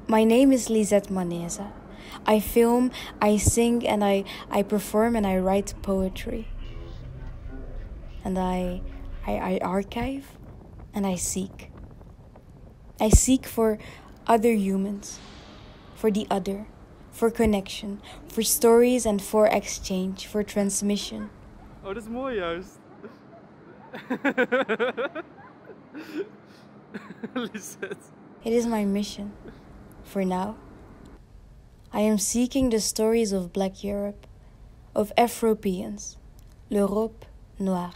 My name is Lisette Ma Neza. I film, I sing, and I perform, and I write poetry. And I archive, and I seek. I seek for other humans, for the other, for connection, for stories and for exchange, for transmission. Oh, dat is mooi juist. Lisette. It is my mission, for now. I am seeking the stories of Black Europe, of Afropeans, l'Europe Noire.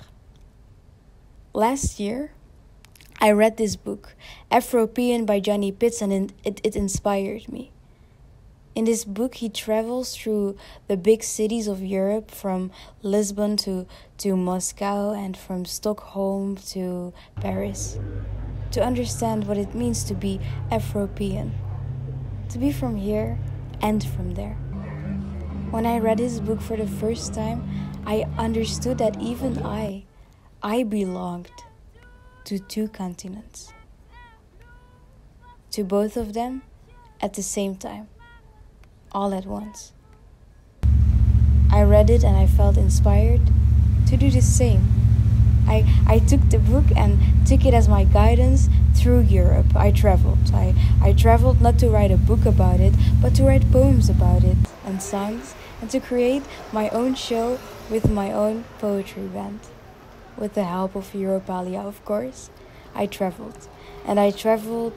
Last year, I read this book, Afropean by Johny Pitts, and it inspired me. In this book, he travels through the big cities of Europe, from Lisbon to Moscow, and from Stockholm to Paris, to understand what it means to be Afropean, to be from here and from there. When I read his book for the first time, I understood that even I belonged to two continents, to both of them at the same time, all at once. I read it and I felt inspired to do the same. I took the book and took it as my guidance through Europe. I traveled. I traveled not to write a book about it, but to write poems about it and songs, and to create my own show with my own poetry band. With the help of Europa, of course. I traveled. And I traveled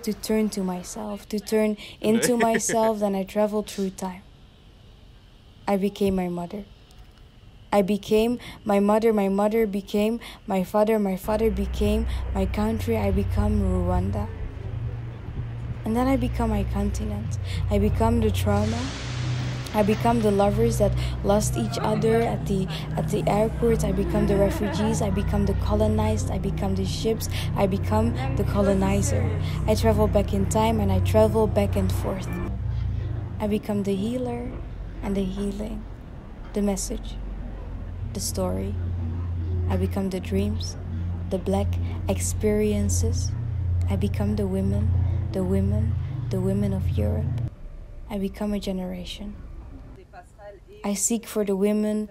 to turn to myself, to turn into myself, and I traveled through time. I became my mother. I became my mother became my father became my country, I become Rwanda. And then I become my continent. I become the trauma. I become the lovers that lost each other at the airport. I become the refugees. I become the colonized. I become the ships. I become the colonizer. I travel back in time and I travel back and forth. I become the healer and the healing, the message, the story. I become the dreams, the black experiences. I become the women of Europe. I become a generation. I seek for the women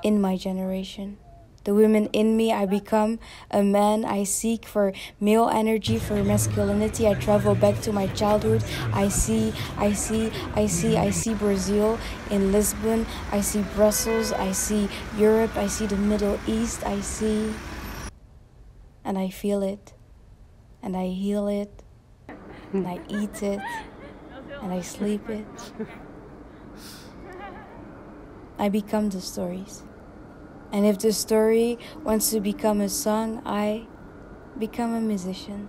in my generation. The women in me, I become a man. I seek for male energy, for masculinity. I travel back to my childhood. I see Brazil in Lisbon. I see Brussels. I see Europe. I see the Middle East. I see, and I feel it, and I heal it, and I eat it, and I sleep it. I become the stories. And if the story wants to become a song, I become a musician.